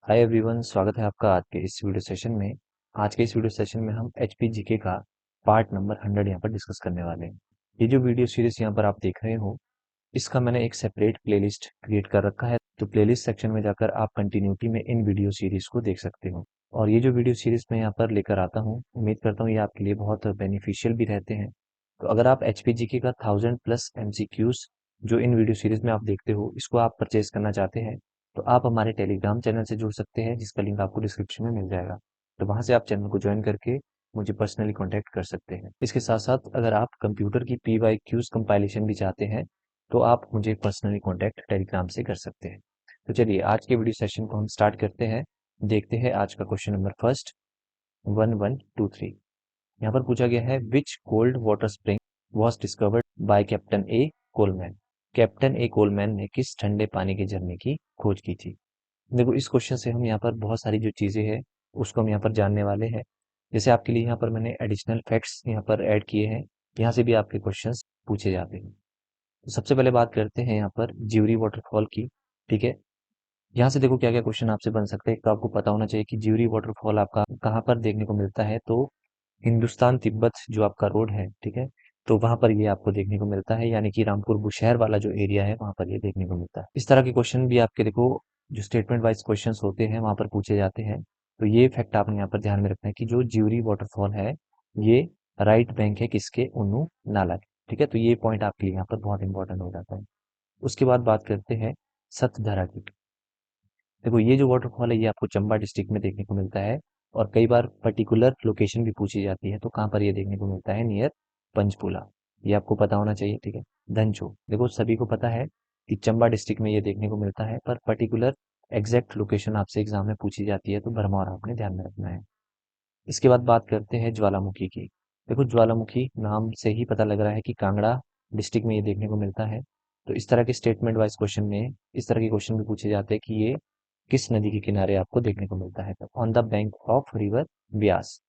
Hi everyone, स्वागत है आपका आज के इस वीडियो सेशन में। आज के इस वीडियो सेशन में हम एचपीजीके का पार्ट नंबर 100 यहाँ पर डिस्कस करने वाले हैं। ये जो वीडियो सीरीज यहाँ पर आप देख रहे हो, इसका मैंने एक सेपरेट प्लेलिस्ट क्रिएट कर रखा है। तो प्लेलिस्ट सेक्शन में जाकर आप कंटिन्यूटी में इन वीडियो सीरीज को देख सकते हो। और ये जो वीडियो सीरीज मैं यहाँ पर लेकर आता हूँ, उम्मीद करता हूँ ये आपके लिए बहुत बेनिफिशियल भी रहते हैं। तो अगर आप एचपीजीके का 1000+ एमसीक्यूज जो इन वीडियो सीरीज में आप देखते हो, इसको आप परचेज करना चाहते हैं, तो आप हमारे टेलीग्राम चैनल से जुड़ सकते हैं, जिसका लिंक आपको डिस्क्रिप्शन में मिल जाएगा। तो वहां से आप चैनल को ज्वाइन करके मुझे पर्सनली कांटेक्ट कर सकते हैं। इसके साथ साथ अगर आप कंप्यूटर की पीवाईक्यूज कंपाइलेशन भी चाहते हैं, तो आप मुझे पर्सनली कांटेक्ट टेलीग्राम से कर सकते हैं। तो चलिए आज के वीडियो सेशन को हम स्टार्ट करते हैं। देखते हैं आज का क्वेश्चन नंबर फर्स्ट 1123। यहाँ पर पूछा गया है, which cold water spring was discovered by captain A Coleman. Captain A Coleman ने किस ठंडे पानी के झरने की खोज की थी। देखो, इस क्वेश्चन से हम यहाँ पर बहुत सारी जो चीजें हैं उसको हम यहाँ पर जानने वाले हैं। जैसे आपके लिए यहाँ पर मैंने एडिशनल फैक्ट्स यहाँ पर ऐड किए हैं, यहाँ से भी आपके क्वेश्चंस पूछे जाते हैं। तो सबसे पहले बात करते हैं यहाँ पर ज्यूरी वाटरफॉल की। ठीक है, यहाँ से देखो क्या क्या क्वेश्चन आपसे बन सकते हैं। तो आपको पता होना चाहिए कि ज्यूरी वाटरफॉल आपका कहाँ पर देखने को मिलता है। तो हिंदुस्तान तिब्बत जो आपका रोड है, ठीक है, तो वहां पर ये आपको देखने को मिलता है, यानी कि रामपुर बुशहर वाला जो एरिया है वहां पर ये देखने को मिलता है। इस तरह के क्वेश्चन भी आपके देखो, जो स्टेटमेंट वाइज क्वेश्चंस होते हैं वहां पर पूछे जाते हैं। तो ये फैक्ट आपने यहाँ पर ध्यान में रखना है कि जो ज्यूरी वाटरफॉल है, ये राइट बैंक है किसके, उन्नू नाला के। ठीक है, तो ये पॉइंट आपके लिए यहाँ पर बहुत इंपॉर्टेंट हो जाता है। उसके बाद बात करते हैं सतधरा की। देखो, ये जो वाटरफॉल है ये आपको चंबा डिस्ट्रिक्ट में देखने को मिलता है, और कई बार पर्टिकुलर लोकेशन भी पूछी जाती है। तो कहाँ पर ये देखने को मिलता है, नियर पंचपुला। ये आपको पता होना चाहिए। ठीक है, धनचो, देखो सभी को पता है कि चंबा डिस्ट्रिक्ट में ये देखने को मिलता है, पर पर्टिकुलर एग्जैक्ट लोकेशन आपसे एग्जाम में पूछी जाती है, तो भरमौर आपने ध्यान में रखना है। इसके बाद बात करते हैं ज्वालामुखी की। देखो, ज्वालामुखी नाम से ही पता लग रहा है कि कांगड़ा डिस्ट्रिक्ट में ये देखने को मिलता है। तो इस तरह के स्टेटमेंट वाइज क्वेश्चन में इस तरह के क्वेश्चन भी पूछे जाते हैं कि ये किस नदी के किनारे आपको देखने को मिलता है। On the bank of river Beas.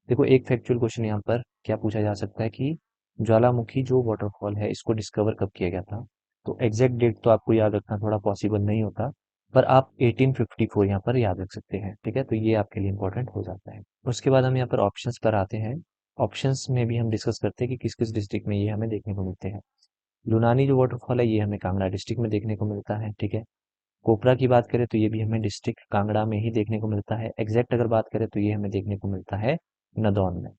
देखो, एक फैक्चुअल क्वेश्चन यहाँ पर क्या पूछा जा सकता है कि ज्वालामुखी जो वाटरफॉल है इसको डिस्कवर कब किया गया था। तो एग्जैक्ट डेट तो आपको याद रखना थोड़ा पॉसिबल नहीं होता, पर आप 1854 यहाँ पर याद रख सकते हैं। ठीक है, तो ये आपके लिए इंपॉर्टेंट हो जाता है। उसके बाद हम यहाँ पर ऑप्शंस पर आते हैं। ऑप्शंस में भी हम डिस्कस करते हैं कि किस किस डिस्ट्रिक्ट में ये हमें देखने को मिलते हैं। लुनानी जो वाटरफॉल है ये हमें कांगड़ा डिस्ट्रिक्ट में देखने को मिलता है। ठीक है, कोपरा की बात करें तो ये भी हमें डिस्ट्रिक्ट कांगड़ा में ही देखने को मिलता है। एग्जैक्ट अगर बात करें तो ये हमें देखने को मिलता है नदौन में,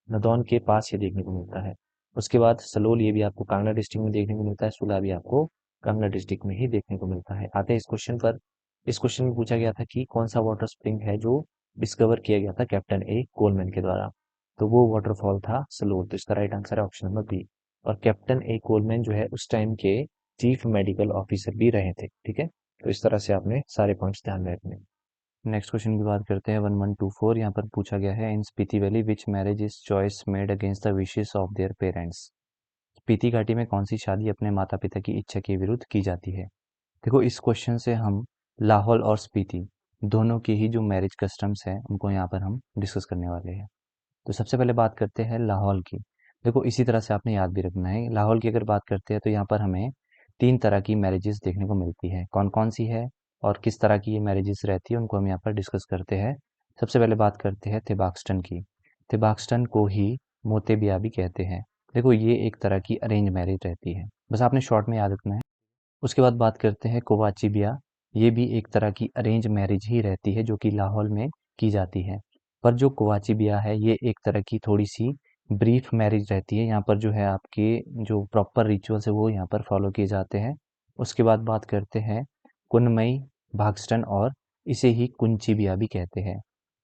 नदौन के पास ये देखने को मिलता है। उसके बाद सलोल, ये भी आपको कांगड़ा डिस्ट्रिक्ट में देखने को मिलता है। सुला भी आपको कांगड़ा डिस्ट्रिक्ट में ही देखने को मिलता है। आते हैं इस क्वेश्चन पर। इस क्वेश्चन में पूछा गया था कि कौन सा वाटर स्प्रिंग है जो डिस्कवर किया गया था कैप्टन ए कोलमैन के द्वारा। तो वो वाटरफॉल था सलोल। तो इसका राइट आंसर है ऑप्शन नंबर बी। और कैप्टन ए कोलमैन जो है उस टाइम के चीफ मेडिकल ऑफिसर भी रहे थे। ठीक है, तो इस तरह से आपने सारे पॉइंट्स ध्यान में रखने। नेक्स्ट क्वेश्चन की बात करते हैं 1124। यहाँ पर पूछा गया है, in Spiti valley which marriage is choice made against the wishes of their parents. Spiti घाटी में कौन सी शादी अपने माता पिता की इच्छा के विरुद्ध की जाती है। देखो, इस क्वेश्चन से हम लाहौल और स्पीति दोनों की ही जो मैरिज कस्टम्स है उनको यहाँ पर हम डिस्कस करने वाले हैं। तो सबसे पहले बात करते हैं लाहौल की। देखो, इसी तरह से आपने याद भी रखना है। लाहौल की अगर बात करते हैं तो यहाँ पर हमें 3 तरह की मैरिजेस देखने को मिलती है। कौन कौन सी है और किस तरह की ये मैरिजेस रहती है, उनको हम यहाँ पर डिस्कस करते हैं। सबसे पहले बात करते हैं थिबाक्सटन की। थिबाक्सटन को ही मोतेबिया भी कहते हैं। देखो, ये एक तरह की अरेंज मैरिज रहती है, बस आपने शॉर्ट में याद रखना है। उसके बाद बात करते हैं कोवाची बिया। ये भी एक तरह की अरेंज मैरिज ही रहती है जो कि लाहौल में की जाती है। पर जो कोवाची बिया है ये एक तरह की थोड़ी सी ब्रीफ मैरिज रहती है। यहाँ पर जो है आपके जो प्रॉपर रिचुअल्स है वो यहाँ पर फॉलो किए जाते हैं। उसके बाद बात करते हैं कुनमई भागस्टन, और इसे ही कुंची बिया भी कहते हैं।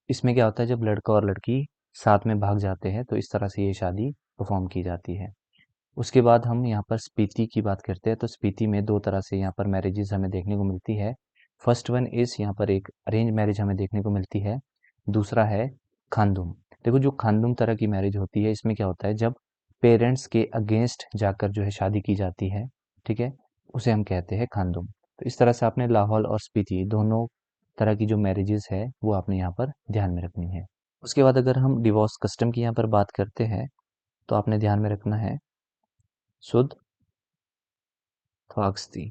इसमें क्या होता है, जब लड़का और लड़की साथ में भाग जाते हैं तो इस तरह से ये शादी परफॉर्म की जाती है। उसके बाद हम यहाँ पर स्पीति की बात करते हैं। तो स्पीति में 2 तरह से यहाँ पर मैरिजेस हमें देखने को मिलती है। फर्स्ट वन इज, यहाँ पर एक अरेंज मैरिज हमें देखने को मिलती है। दूसरा है खानदुम। देखो, जो खानदुम तरह की मैरिज होती है इसमें क्या होता है, जब पेरेंट्स के अगेंस्ट जाकर जो है शादी की जाती है, ठीक है, उसे हम कहते हैं खानदुम। तो इस तरह से आपने लाहौल और स्पीति दोनों तरह की जो मैरिजेस है वो आपने यहाँ पर ध्यान में रखनी है। उसके बाद अगर हम डिवोर्स कस्टम की यहाँ पर बात करते हैं तो आपने ध्यान में रखना है शुद्ध थॉक्सती।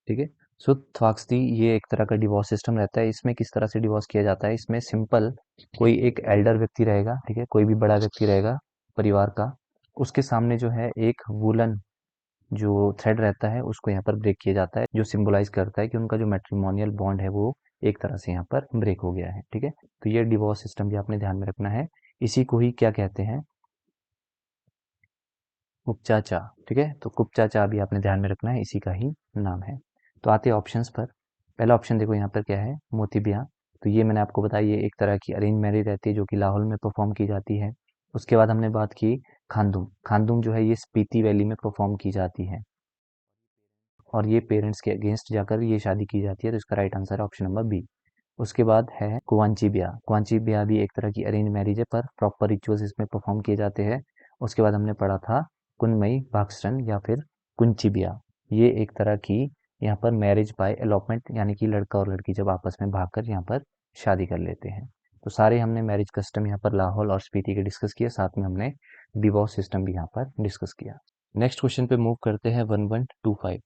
ठीक है, सो थ्वाक्सती ये एक तरह का डिवोर्स सिस्टम रहता है। इसमें किस तरह से डिवोर्स किया जाता है, इसमें सिंपल कोई एक एल्डर व्यक्ति रहेगा, ठीक है, कोई भी बड़ा व्यक्ति रहेगा परिवार का, उसके सामने जो है एक वुलन जो थ्रेड रहता है उसको यहाँ पर ब्रेक किया जाता है, जो सिंबलाइज करता है कि उनका जो मैट्रिमोनियल बॉन्ड है वो एक तरह से यहाँ पर ब्रेक हो गया है, ठीक है। तो ये डिवोर्स सिस्टम भी आपने ध्यान में रखना है। इसी को ही क्या कहते हैं, कुपचाचा, ठीक है। तो कुपचाचा भी आपने ध्यान में रखना है, इसी का ही नाम है। तो आते हैं ऑप्शंस पर। पहला ऑप्शन देखो यहाँ पर क्या है, मोती ब्याह। तो ये मैंने आपको बताया, ये एक तरह की अरेंज मैरिज रहती है जो कि लाहौल में परफॉर्म की जाती है। उसके बाद हमने बात की खानदुम। खानदुम जो है ये स्पीति वैली में परफॉर्म की जाती है और ये पेरेंट्स के अगेंस्ट जाकर ये शादी की जाती है। तो इसका राइट आंसर है ऑप्शन नंबर बी। उसके बाद है कुवांची ब्याह। कुवांची ब्याह भी एक तरह की अरेंज मैरिज है, पर प्रॉपर रिचुअल्स इसमें परफॉर्म किए जाते हैं। उसके बाद हमने पढ़ा था कुनमई भागस्रन या फिर कुंची ब्याह। ये एक तरह की यहाँ पर मैरिज बाय एलॉपमेंट, यानी कि लड़का और लड़की जब आपस में भागकर यहाँ पर शादी कर लेते हैं। तो सारे हमने मैरिज कस्टम यहाँ पर लाहौल और स्पीति के डिस्कस किया, साथ में हमने डिवोर्स सिस्टम भी यहाँ पर डिस्कस किया। नेक्स्ट क्वेश्चन पे मूव करते हैं 1125।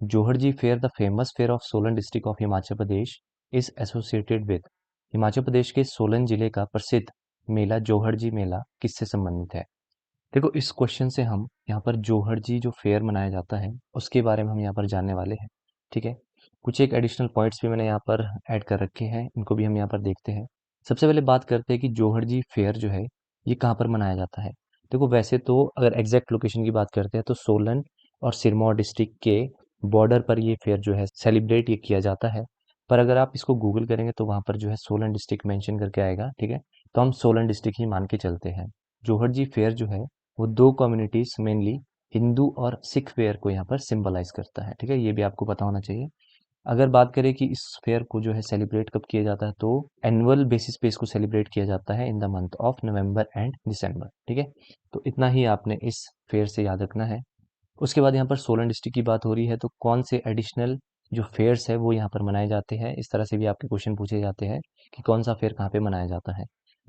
Johadji fair, the famous fair of Solan district of Himachal Pradesh, is associated with. Himachal Pradesh के सोलन जिले का प्रसिद्ध मेला जोहड़जी मेला किससे संबंधित है। देखो इस क्वेश्चन से हम यहाँ पर जोहड़जी जो फेयर मनाया जाता है उसके बारे में हम यहाँ पर जानने वाले हैं, ठीक है। कुछ एक एडिशनल पॉइंट्स भी मैंने यहाँ पर ऐड कर रखे हैं, इनको भी हम यहाँ पर देखते हैं। सबसे पहले बात करते हैं कि जोहड़जी फेयर जो है ये कहाँ पर मनाया जाता है। देखो वैसे तो अगर एग्जैक्ट लोकेशन की बात करते हैं तो सोलन और सिरमौर डिस्ट्रिक्ट के बॉर्डर पर ये फेयर जो है सेलिब्रेट ये किया जाता है। पर अगर आप इसको गूगल करेंगे तो वहाँ पर जो है सोलन डिस्ट्रिक्ट मेंशन करके आएगा, ठीक है। तो हम सोलन डिस्ट्रिक्ट ही मान के चलते हैं। जोहड़जी फेयर जो है वो दो कम्युनिटीज मेनली हिंदू और सिख फेयर को यहाँ पर सिंबलाइज करता है, ठीक है। ये भी आपको पता होना चाहिए। अगर बात करें कि इस फेयर को जो है सेलिब्रेट कब किया जाता है, तो एनुअल बेसिस पे इसको सेलिब्रेट किया जाता है in the month of November and December, ठीक है। तो इतना ही आपने इस फेयर से याद रखना है। उसके बाद यहाँ पर सोलन डिस्ट्रिक्ट की बात हो रही है, तो कौन से एडिशनल जो फेयर्स है वो यहाँ पर मनाए जाते हैं, इस तरह से भी आपके क्वेश्चन पूछे जाते हैं कि कौन सा फेयर कहाँ पे मनाया जाता है।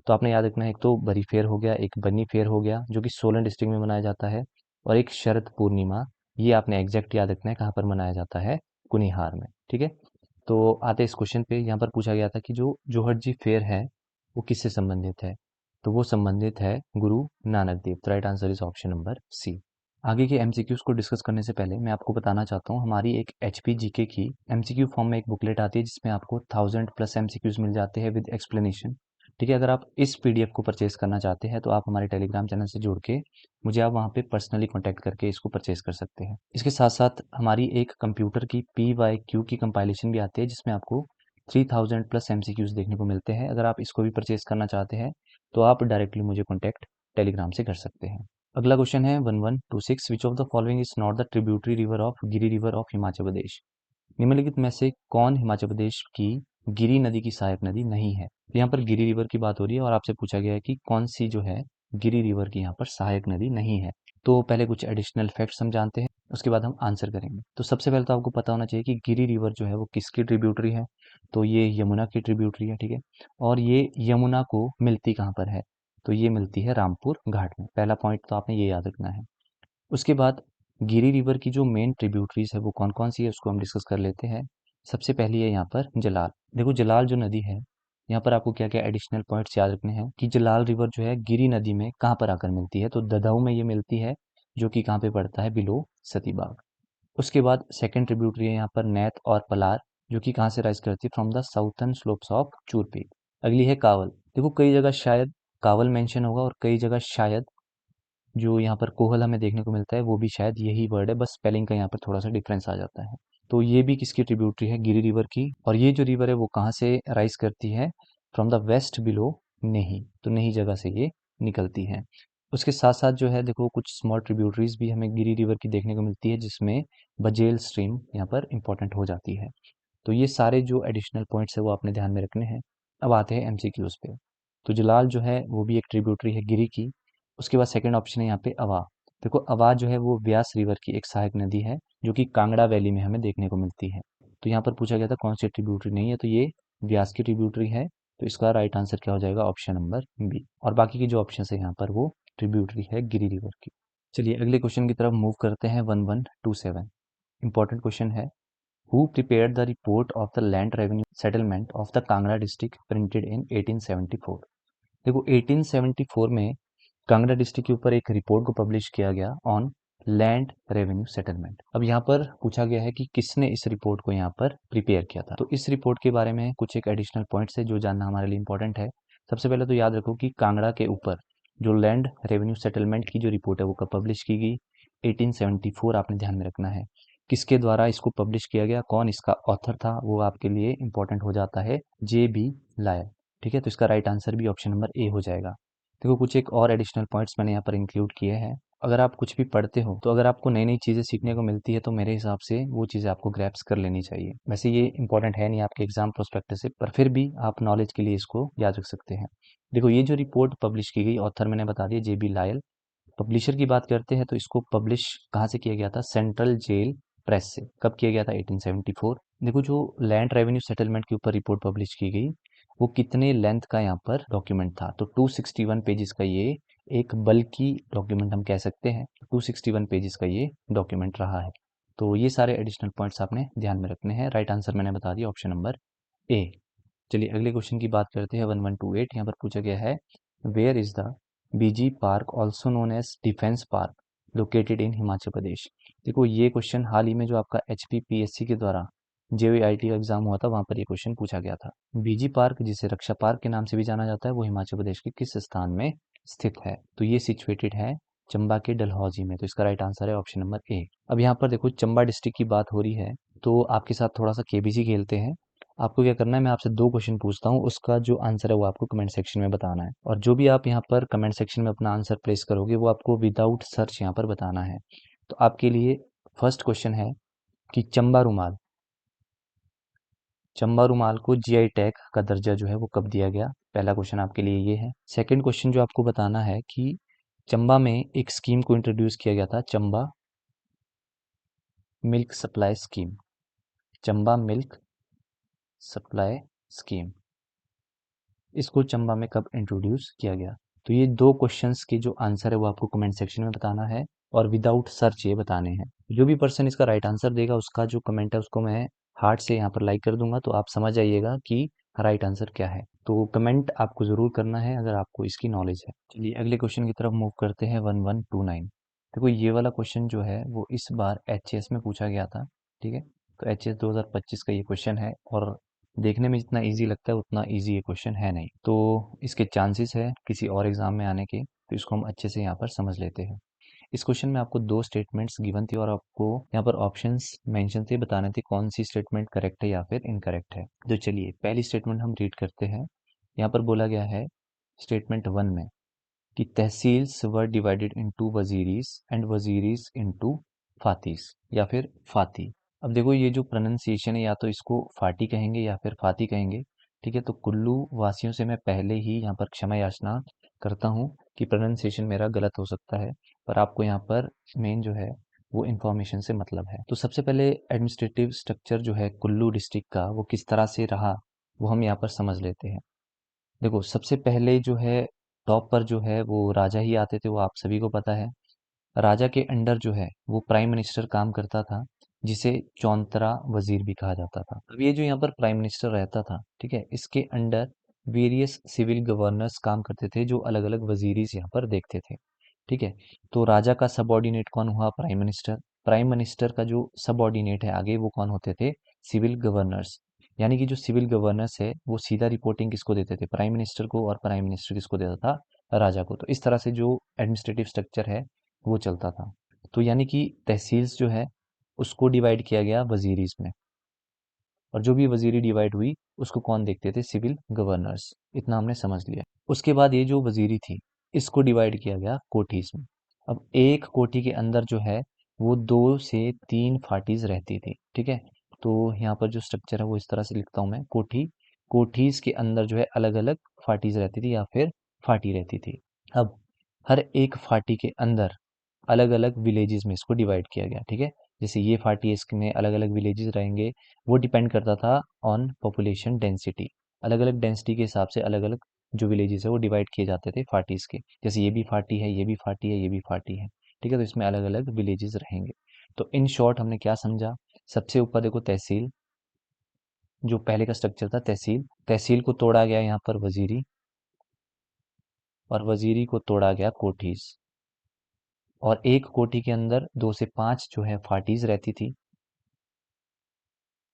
तो आपने याद रखना है, एक तो बरी फेयर हो गया, एक बनी फेयर हो गया जो कि सोलन डिस्ट्रिक्ट में मनाया जाता है, और एक शरद पूर्णिमा, ये आपने एग्जैक्ट याद रखना है कहाँ पर मनाया जाता है, कुनिहार में, ठीक है। तो आते इस क्वेश्चन पे, यहाँ पर पूछा गया था कि जो जोहड़जी फेयर है वो किससे संबंधित है। तो वो संबंधित है गुरु नानक देव। तो right answer is option number C. आगे के एमसीक्यूज को डिस्कस करने से पहले मैं आपको बताना चाहता हूँ, हमारी एक एचपी जीके की एमसीक्यू फॉर्म में एक बुकलेट आती है जिसमें आपको 1000+ एमसीक्यूज मिल जाते हैं विद एक्सप्लेनेशन, ठीक है। अगर आप इस पीडीएफ को परचेज करना चाहते हैं तो आप हमारे टेलीग्राम चैनल से जुड़ के मुझे आप वहाँ पे पर्सनली कॉन्टैक्ट करके इसको परचेज कर सकते हैं। इसके साथ साथ हमारी एक कंप्यूटर की PYQ की कंपाइलेशन भी आती है जिसमें आपको 3000+ एमसीक्यूज देखने को मिलते हैं। अगर आप इसको भी परचेज करना चाहते हैं तो आप डायरेक्टली मुझे कॉन्टैक्ट टेलीग्राम से कर सकते हैं। अगला क्वेश्चन है 1126, which of the following is not the tributary river of Giri river of Himachal Pradesh. निम्नलिखित में से कौन हिमाचल प्रदेश की गिरी नदी की सहायक नदी नहीं है। तो यहाँ पर गिरी रिवर की बात हो रही है और आपसे पूछा गया है कि कौन सी जो है गिरी रिवर की यहाँ पर सहायक नदी नहीं है। तो पहले कुछ एडिशनल फैक्ट्स हम जानते हैं, उसके बाद हम आंसर करेंगे। तो सबसे पहले तो आपको पता होना चाहिए कि गिरी रिवर जो है वो किसकी ट्रिब्यूटरी है। तो ये यमुना की ट्रिब्यूटरी है, ठीक है। और ये यमुना को मिलती कहाँ पर है, तो ये मिलती है रामपुर घाट में। पहला पॉइंट तो आपने ये याद रखना है। उसके बाद गिरी रिवर की जो मेन ट्रिब्यूटरीज है वो कौन कौन सी है उसको हम डिस्कस कर लेते हैं। सबसे पहली है यहाँ पर जलाल। देखो जलाल जो नदी है, यहाँ पर आपको क्या क्या एडिशनल पॉइंट्स याद रखने हैं कि जलाल रिवर जो है गिरी नदी में कहाँ पर आकर मिलती है, तो ददाऊ में ये मिलती है जो कि कहाँ पे पड़ता है, बिलो सतीबाग। उसके बाद सेकंड ट्रिब्यूटरी है यहाँ पर नैत और पलार, जो कि कहाँ से राइज करती है, from the southern slopes of Chur peak. अगली है कावल। देखो कई जगह शायद कावल मेंशन होगा और कई जगह शायद जो यहाँ पर कोहल हमें देखने को मिलता है वो भी शायद यही वर्ड है, बस स्पेलिंग का यहाँ पर थोड़ा सा डिफरेंस आ जाता है। तो ये भी किसकी ट्रिब्यूटरी है, गिरी रिवर की। और ये जो रिवर है वो कहाँ से राइज करती है, फ्रॉम द वेस्ट बिलो नेही। तो नेही जगह से ये निकलती है। उसके साथ साथ जो है देखो कुछ स्मॉल ट्रिब्यूटरीज भी हमें गिरी रिवर की देखने को मिलती है जिसमें बजेल स्ट्रीम यहाँ पर इंपॉर्टेंट हो जाती है। तो ये सारे जो एडिशनल पॉइंट्स है वो आपने ध्यान में रखने हैं। अब आते हैं एमसीक्यूज पे। तो जलाल जो है वो भी एक ट्रिब्यूटरी है गिरी की। उसके बाद सेकंड ऑप्शन है यहाँ पे अवा। देखो अवा जो है वो व्यास रिवर की एक सहायक नदी है जो कि कांगड़ा वैली में हमें देखने को मिलती है। तो यहाँ पर पूछा गया था कौन सी ट्रिब्यूटरी नहीं है, तो ये व्यास की ट्रिब्यूटरी है। तो इसका राइट आंसर क्या हो जाएगा, ऑप्शन नंबर बी। और बाकी की जो ऑप्शन है यहाँ पर वो ट्रिब्यूटरी है गिरी रिवर की। चलिए अगले क्वेश्चन की तरफ मूव करते हैं 1127। इंपॉर्टेंट क्वेश्चन है। Who prepared the report of the land revenue settlement of the Kangra district printed in 1874। देखो 1874 में कांगड़ा डिस्ट्रिक्ट के ऊपर एक रिपोर्ट को पब्लिश किया गया ऑन लैंड रेवेन्यू सेटलमेंट। अब यहाँ पर पूछा गया है कि किसने इस रिपोर्ट को यहाँ पर प्रिपेयर किया था। तो इस रिपोर्ट के बारे में कुछ एक एडिशनल पॉइंट्स है जो जानना हमारे लिए इंपॉर्टेंट है। सबसे पहले तो याद रखो कि कांगड़ा के ऊपर जो लैंड रेवेन्यू सेटलमेंट की जो रिपोर्ट है वो कब पब्लिश की गई, 1874 आपने ध्यान में रखना है। किसके द्वारा इसको पब्लिश किया गया, कौन इसका ऑथर था, वो आपके लिए इंपॉर्टेंट हो जाता है, J.B. लायल। ठीक है, तो इसका राइट आंसर भी ऑप्शन नंबर ए हो जाएगा। देखो कुछ एक और एडिशनल पॉइंट्स मैंने यहाँ पर इंक्लूड किए हैं। अगर आप कुछ भी पढ़ते हो तो अगर आपको नई नई चीज़ें सीखने को मिलती है तो मेरे हिसाब से वो चीज़ें आपको ग्रैप्स कर लेनी चाहिए। वैसे ये इंपॉर्टेंट है नहीं आपके एग्जाम प्रोस्पेक्टस से, पर फिर भी आप नॉलेज के लिए इसको याद रख सकते हैं। देखो ये जो रिपोर्ट पब्लिश की गई, ऑथर मैंने बता दिया J.B. लायल। पब्लिशर की बात करते हैं तो इसको पब्लिश कहाँ से किया गया था, सेंट्रल जेल प्रेस से। कब किया गया था, 1874। देखो जो लैंड रेवेन्यू सेटलमेंट के ऊपर रिपोर्ट पब्लिश की गई वो कितने लेंथ का यहाँ पर डॉक्यूमेंट था, तो 261 पेजेस का ये एक बल्कि डॉक्यूमेंट हम कह सकते हैं। 261 पेजेस का ये डॉक्यूमेंट रहा है। तो ये सारे एडिशनल पॉइंट्स आपने ध्यान में रखने हैं। राइट आंसर मैंने बता दिया, ऑप्शन नंबर ए। चलिए अगले क्वेश्चन की बात करते हैं। 1128 यहाँ पर पूछा गया है, where is the BG park also known as defence park located in Himachal Pradesh. देखो ये क्वेश्चन हाल ही में जो आपका HPPSC के द्वारा JEIT का एग्जाम हुआ था वहां पर ये क्वेश्चन पूछा गया था। बीजी पार्क जिसे रक्षा पार्क के नाम से भी जाना जाता है वो हिमाचल प्रदेश के किस स्थान में स्थित है, तो ये सिचुएटेड है चंबा के डलहौजी में। तो इसका राइट आंसर है ऑप्शन नंबर ए। अब यहाँ पर देखो चंबा डिस्ट्रिक्ट की बात हो रही है तो आपके साथ थोड़ा सा KBC खेलते हैं। आपको क्या करना है, मैं आपसे दो क्वेश्चन पूछता हूँ, उसका जो आंसर है वो आपको कमेंट सेक्शन में बताना है। और जो भी आप यहाँ पर कमेंट सेक्शन में अपना आंसर प्लेस करोगे वो आपको विदाउट सर्च यहाँ पर बताना है। तो आपके लिए फर्स्ट क्वेश्चन है कि चंबा रुमाल को GI टैग का दर्जा जो है वो कब दिया गया। पहला क्वेश्चन आपके लिए ये है। सेकंड क्वेश्चन जो आपको बताना है कि चंबा में एक स्कीम को इंट्रोड्यूस किया गया था, Chamba milk supply scheme. Chamba milk supply scheme, इसको चंबा में कब इंट्रोड्यूस किया गया। तो ये दो क्वेश्चंस के जो आंसर है वो आपको कमेंट सेक्शन में बताना है और विदाउट सर्च ये बताने हैं। जो भी पर्सन इसका राइट आंसर देगा उसका जो कमेंट है उसको मैं हार्ट से यहाँ पर लाइक कर दूंगा, तो आप समझ जाइएगा कि राइट आंसर क्या है। तो कमेंट आपको जरूर करना है अगर आपको इसकी नॉलेज है। चलिए अगले क्वेश्चन की तरफ मूव करते हैं। 1129। देखो ये वाला क्वेश्चन जो है वो इस बार HS में पूछा गया था। ठीक है, तो HS 2025 का ये क्वेश्चन है और देखने में जितना इजी लगता है उतना इजी ये क्वेश्चन है नहीं, तो इसके चांसेस है किसी और एग्जाम में आने के, तो इसको हम अच्छे से यहाँ पर समझ लेते हैं। इस क्वेश्चन में आपको दो स्टेटमेंट्स गिवन थी और आपको यहाँ पर ऑप्शंस मेंशन थे, बताने थे कौन सी स्टेटमेंट करेक्ट है या फिर इनकरेक्ट है। तो चलिए पहली स्टेटमेंट हम रीड करते हैं। यहाँ पर बोला गया है स्टेटमेंट 1 में कि tehsils were divided into waziris and waziris into phatis या फिर फाती। अब देखो ये जो प्रोनाउंसिएशन है या तो इसको फाटी कहेंगे या फिर फाती कहेंगे। ठीक है, तो कुल्लू वासियों से मैं पहले ही यहाँ पर क्षमा याचना करता हूँ कि प्रोनाउंसिएशन मेरा गलत हो सकता है, पर आपको यहाँ पर मेन जो है वो इन्फॉर्मेशन से मतलब है। तो सबसे पहले एडमिनिस्ट्रेटिव स्ट्रक्चर जो है कुल्लू डिस्ट्रिक्ट का वो किस तरह से रहा वो हम यहाँ पर समझ लेते हैं। देखो सबसे पहले जो है टॉप पर जो है वो राजा ही आते थे, वो आप सभी को पता है। राजा के अंडर जो है वो प्राइम मिनिस्टर काम करता था, जिसे चौंतरा वजीर भी कहा जाता था। अब ये जो यहाँ पर प्राइम मिनिस्टर रहता था, ठीक है, इसके अंडर वेरियस सिविल गवर्नर्स काम करते थे जो अलग अलग वजीरीस यहाँ पर देखते थे। ठीक है, तो राजा का सबऑर्डिनेट कौन हुआ, प्राइम मिनिस्टर। प्राइम मिनिस्टर का जो सबऑर्डिनेट है आगे वो कौन होते थे, सिविल गवर्नर्स। यानी कि जो सिविल गवर्नर्स है वो सीधा रिपोर्टिंग किसको देते थे, प्राइम मिनिस्टर को, और प्राइम मिनिस्टर किसको देता था, राजा को। तो इस तरह से जो एडमिनिस्ट्रेटिव स्ट्रक्चर है वो चलता था। तो यानी कि तहसील्स जो है उसको डिवाइड किया गया वजीरीज में, और जो भी वजीरी डिवाइड हुई उसको कौन देखते थे, सिविल गवर्नर्स। इतना हमने समझ लिया। उसके बाद ये जो वजीरी थी इसको डिवाइड किया गया कोठीज में। अब एक कोठी के अंदर जो है वो 2 से 3 फाटीज रहती थी। ठीक है, तो यहाँ पर जो स्ट्रक्चर है वो इस तरह से लिखता हूँ मैं, कोठी, कोठीज के अंदर जो है अलग अलग फाटीज रहती थी या फिर फाटी रहती थी। अब हर एक फाटी के अंदर अलग अलग विलेजेस में इसको डिवाइड किया गया। ठीक है, जैसे ये फाटी है इसमें अलग अलग विलेजेस रहेंगे, वो डिपेंड करता था ऑन पॉपुलेशन डेंसिटी। अलग अलग डेंसिटी के हिसाब से अलग अलग जो विलेजेस है वो डिवाइड किए जाते थे फाटीज के। जैसे ये भी फाटी है, ये भी फाटी है, ये भी फाटी है। ठीक है, तो इसमें अलग अलग विलेजेस रहेंगे। तो इन शॉर्ट हमने क्या समझा सबसे ऊपर देखो तहसील, जो पहले का स्ट्रक्चर था तहसील, तहसील को तोड़ा गया यहाँ पर वजीरी, और वजीरी को तोड़ा गया कोठीज, और एक कोठी के अंदर 2 से 5 जो है फाटीज रहती थी।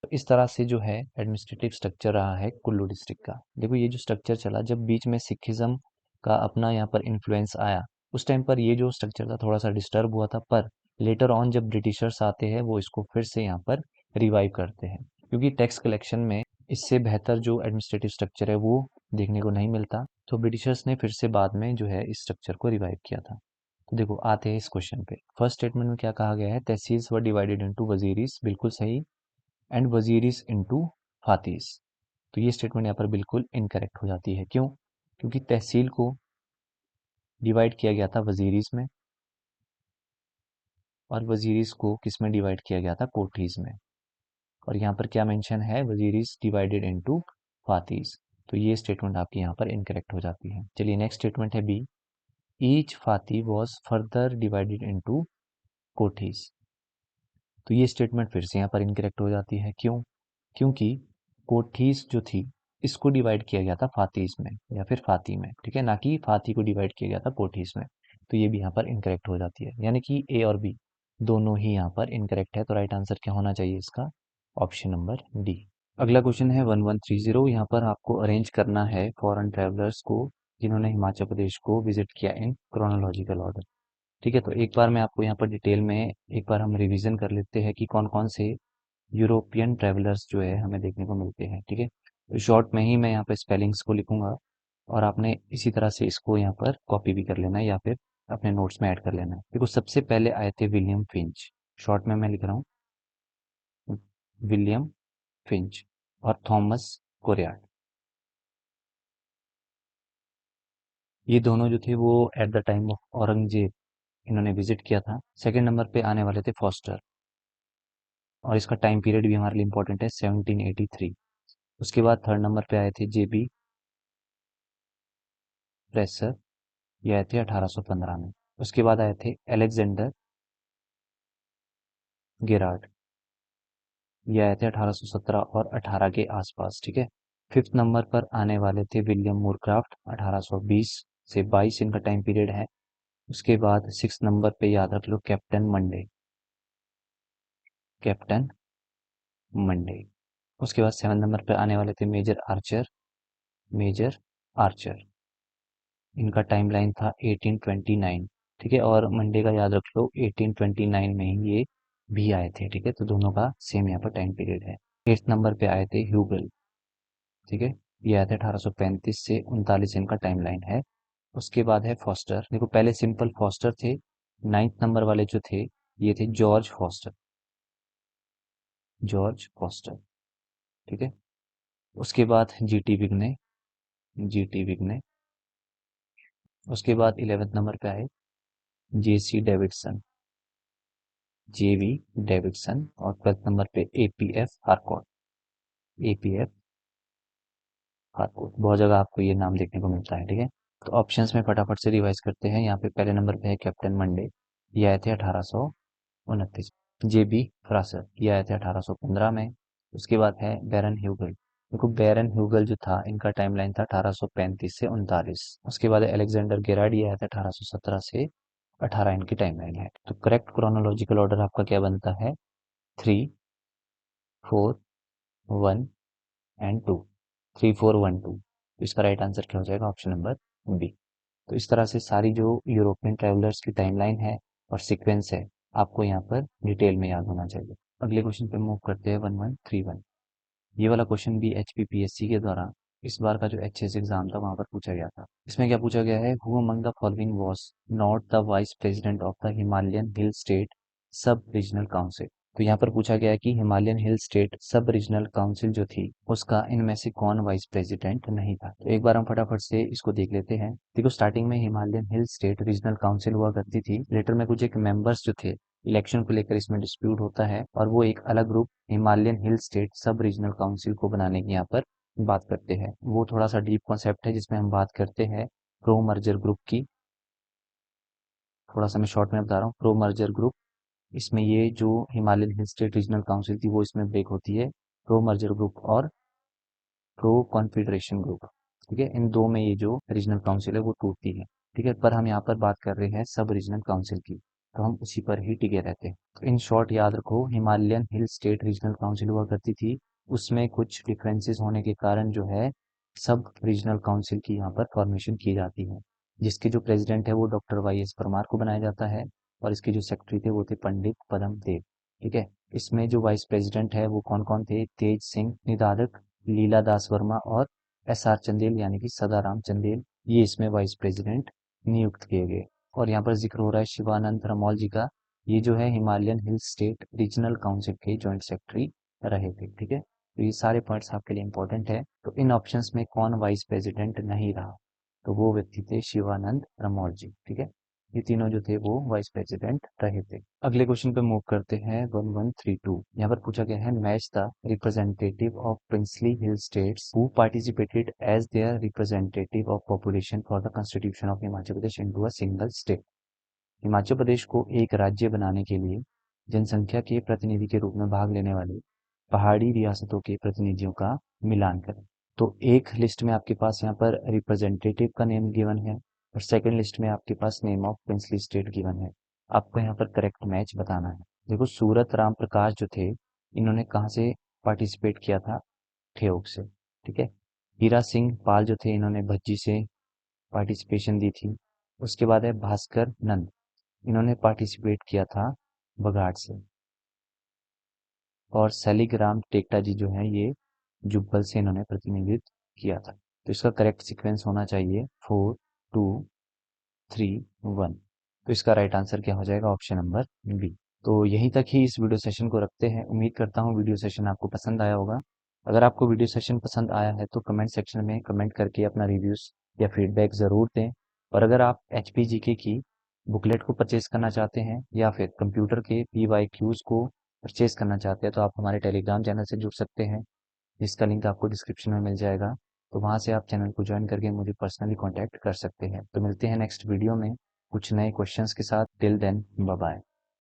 तो इस तरह से जो है एडमिनिस्ट्रेटिव स्ट्रक्चर रहा है कुल्लू डिस्ट्रिक्ट का। देखो ये जो स्ट्रक्चर चला, जब बीच में सिखिज्म का अपना यहाँ पर इन्फ्लुएंस आया, उस टाइम पर ये जो स्ट्रक्चर था थोड़ा सा डिस्टर्ब हुआ था, पर लेटर ऑन जब ब्रिटिशर्स आते हैं वो इसको फिर से यहाँ पर रिवाइव करते हैं, क्योंकि टैक्स कलेक्शन में इससे बेहतर जो एडमिनिस्ट्रेटिव स्ट्रक्चर है वो देखने को नहीं मिलता, तो ब्रिटिशर्स ने फिर से बाद में जो है इस स्ट्रक्चर को रिवाइव किया था। तो देखो आते हैं इस क्वेश्चन पे। फर्स्ट स्टेटमेंट में क्या कहा गया है, तहसील्स वर डिवाइडेड इनटू वजीरीज, बिल्कुल सही, एंड वजीरिस इनटू फातीस। तो ये स्टेटमेंट यहाँ पर बिल्कुल इनकरेक्ट हो जाती है। क्यों? क्योंकि तहसील को डिवाइड किया गया था वजीरिस में, और वजीरिस को किस में डिवाइड किया गया था, कोठीज में। और यहाँ पर क्या मेंशन है, वजीरिस डिवाइडेड इनटू फातीस। तो ये स्टेटमेंट आपकी यहाँ पर इनकरेक्ट हो जाती है। चलिए नेक्स्ट स्टेटमेंट है B, each phati was further divided into kothis. तो ये स्टेटमेंट फिर से यहाँ पर इनकरेक्ट हो जाती है। क्यों? क्योंकि कोठीस जो थी इसको डिवाइड किया गया था फातीस में या फिर फाती में, ठीक है, ना कि फाती को डिवाइड किया गया था कोठीस में। तो ये भी यहाँ पर इनकरेक्ट हो जाती है, यानी कि ए और बी दोनों ही यहाँ पर इनकरेक्ट है। तो राइट आंसर क्या होना चाहिए इसका, ऑप्शन नंबर डी। अगला क्वेश्चन है 1130। यहाँ पर आपको अरेंज करना है फॉरेन ट्रैवलर्स को जिन्होंने हिमाचल प्रदेश को विजिट किया इन क्रोनोलॉजिकल ऑर्डर। ठीक है, तो एक बार मैं आपको यहाँ पर डिटेल में एक बार हम रिवीजन कर लेते हैं कि कौन कौन से यूरोपियन ट्रैवलर्स जो है हमें देखने को मिलते हैं। ठीक है, तो शॉर्ट में ही मैं यहाँ पे स्पेलिंग्स को लिखूंगा, और आपने इसी तरह से इसको यहाँ पर कॉपी भी कर लेना है या फिर अपने नोट्स में ऐड कर लेना है। देखो सबसे पहले आए थे विलियम फिंच, शॉर्ट में मैं लिख रहा हूँ विलियम फिंच, और थॉमस कोरियाट। ये दोनों जो थे वो at the time of Aurangzeb इन्होंने विजिट किया था। सेकंड नंबर पे आने वाले थे फॉस्टर, और इसका टाइम पीरियड भी हमारे लिए इंपॉर्टेंट है, 1783। उसके बाद थर्ड नंबर पे आए थे जेबी प्रेसर, ये आए थे 1815 में। उसके बाद आए थे अलेक्जेंडर गेरार्ड, ये आए थे 1817 और 18 के आसपास। ठीक है, फिफ्थ नंबर पर आने वाले थे विलियम मूरक्राफ्ट, 1820 से 22 इनका टाइम पीरियड है। उसके बाद सिक्स नंबर पे याद रख लो कैप्टन मंडे, कैप्टन मंडे। उसके बाद सेवन नंबर पे आने वाले थे मेजर आर्चर, मेजर आर्चर, इनका टाइमलाइन था 1829। ठीक है, और मंडे का याद रख लो 1829 में ही ये भी आए थे। ठीक है, तो दोनों का सेम यहाँ पर टाइम पीरियड है। एट्थ नंबर पे आए थे ह्यूगल, ठीक है, ये आए थे 1835 से 39 इनका टाइमलाइन है। उसके बाद है फॉस्टर, देखो पहले सिंपल फॉस्टर थे, नाइन्थ नंबर वाले जो थे ये थे जॉर्ज फॉस्टर, जॉर्ज फॉस्टर। ठीक है, उसके बाद जीटी विग्ने, जीटी विग्ने। उसके बाद 11th नंबर पे आए जेसी डेविडसन, जेवी डेविडसन, और 12th नंबर पे एपीएफ हार्कोट, एपीएफ हार्कोट। बहुत जगह आपको ये नाम देखने को मिलता है। ठीक है, तो ऑप्शंस में फटाफट से रिवाइज करते हैं। यहाँ पे पहले नंबर पे है कैप्टन मंडे, ये आए थे 1829। जेबी फ्रासर, ये आए थे 1815 में। उसके बाद है बैरन ह्यूगल, देखो बैरन ह्यूगल जो था इनका टाइमलाइन था 1835 से 39। उसके बाद है अलेक्जेंडर गेरार्ड, ये आया था 1817 से 18 इनकी टाइमलाइन है। तो करेक्ट क्रोनोलॉजिकल ऑर्डर आपका क्या बनता है, 3, 4, 1 एंड 2, 3, 4, 1, 2। तो इसका राइट आंसर क्या हो जाएगा, ऑप्शन नंबर बी। तो इस तरह से सारी जो यूरोपियन ट्रैवलर्स की टाइमलाइन है और सीक्वेंस है आपको यहाँ पर डिटेल में याद होना चाहिए। अगले क्वेश्चन पे मूव करते हैं 1131। ये वाला क्वेश्चन भी HPPSC के द्वारा इस बार का जो HS एग्जाम था वहां पर पूछा गया था। इसमें क्या पूछा गया है, who among the following was not the vice president of the Himalayan hill state सब रीजनल काउंसिल। तो यहाँ पर पूछा गया है कि हिमालयन हिल स्टेट सब रीजनल काउंसिल जो थी उसका इनमें से कौन वाइस प्रेसिडेंट नहीं था। तो एक बार हम फटाफट से इसको देख लेते हैं। देखो स्टार्टिंग में Himalayan hill state regional council हुआ करती थी, लेटर में कुछ एक मेंबर्स जो थे इलेक्शन को लेकर इसमें डिस्प्यूट होता है, और वो एक अलग ग्रुप हिमालयन हिल स्टेट सब रीजनल काउंसिल को बनाने की यहाँ पर बात करते हैं। वो थोड़ा सा डीप कॉन्सेप्ट है जिसमें हम बात करते हैं प्रो मर्जर ग्रुप की। थोड़ा सा मैं शॉर्ट में बता रहा हूँ, प्रो मर्जर ग्रुप इसमें ये जो Himalayan hill state regional council थी वो इसमें ब्रेक होती है, प्रो मर्जर ग्रुप और प्रो कॉन्फेडरेशन ग्रुप। ठीक है, इन दो में ये जो रीजनल काउंसिल है वो टूटती है। ठीक है, पर हम यहाँ पर बात कर रहे हैं सब रीजनल काउंसिल की, तो हम उसी पर ही टिके रहते हैं। तो इन शॉर्ट याद रखो, Himalayan hill state regional council हुआ करती थी, उसमें कुछ डिफरेंसेस होने के कारण जो है सब रीजनल काउंसिल की यहाँ पर फॉर्मेशन की जाती है, जिसके जो प्रेसिडेंट है वो डॉक्टर वाई एस परमार को बनाया जाता है, और इसके जो सेक्रेटरी थे वो थे पंडित पदम देव। ठीक है, इसमें जो वाइस प्रेसिडेंट है वो कौन कौन थे, तेज सिंह निदादक, लीला दास वर्मा और एस आर चंदेल यानी कि सदाराम चंदेल, ये इसमें वाइस प्रेसिडेंट नियुक्त किए गए। और यहाँ पर जिक्र हो रहा है शिवानंद रमौल जी का, ये जो है Himalayan hill state regional council के जॉइंट सेक्रेटरी रहे थे। ठीक है, तो ये सारे पॉइंट्स आपके लिए इंपॉर्टेंट है। तो इन ऑप्शंस में कौन वाइस प्रेसिडेंट नहीं रहा, तो वो व्यक्ति थे शिवानंद रमौल जी। ठीक है, ये तीनों जो थे वो वाइस प्रेसिडेंट रहे थे। अगले क्वेश्चन पे मूव करते हैं 1132। यहाँ पर पूछा गया है, match the representative of princely hill states who participated as their representative of population for the constitution of Himachal Pradesh into a single state. Himachal Pradesh को एक राज्य बनाने के लिए जनसंख्या के प्रतिनिधि के रूप में भाग लेने वाले पहाड़ी रियासतों के प्रतिनिधियों का मिलान करें। तो एक लिस्ट में आपके पास यहाँ पर रिप्रेजेंटेटिव का नेम गिवन है, और सेकंड लिस्ट में आपके पास name of princely state given है। आपको यहाँ पर करेक्ट मैच बताना है। देखो, सूरत राम प्रकाश जो थे, इन्होंने कहाँ से पार्टिसिपेट किया था, ठेयोग से। ठीक है, हीरा सिंह पाल जो थे, इन्होंने भज्जी से पार्टिसिपेशन दी थी। उसके बाद है भास्कर नंद, इन्होंने पार्टिसिपेट किया था बघाट से। और सैलिग्राम टेक्टा जी जो है, ये जुब्बल से इन्होंने प्रतिनिधित्व किया था। तो इसका करेक्ट सीक्वेंस होना चाहिए 4, 2, 3, 1। तो इसका राइट आंसर क्या हो जाएगा, ऑप्शन नंबर बी। तो यहीं तक ही इस वीडियो सेशन को रखते हैं। उम्मीद करता हूँ वीडियो सेशन आपको पसंद आया होगा। अगर आपको वीडियो सेशन पसंद आया है तो कमेंट सेक्शन में कमेंट करके अपना रिव्यूज या फीडबैक ज़रूर दें। और अगर आप HPGK की बुकलेट को परचेज करना चाहते हैं या फिर कंप्यूटर के PYQs को परचेज करना चाहते हैं, तो आप हमारे टेलीग्राम चैनल से जुड़ सकते हैं, जिसका लिंक आपको डिस्क्रिप्शन में मिल जाएगा। तो वहाँ से आप चैनल को ज्वाइन करके मुझे पर्सनली कांटेक्ट कर सकते हैं। तो मिलते हैं नेक्स्ट वीडियो में कुछ नए क्वेश्चंस के साथ। Till then, bye bye.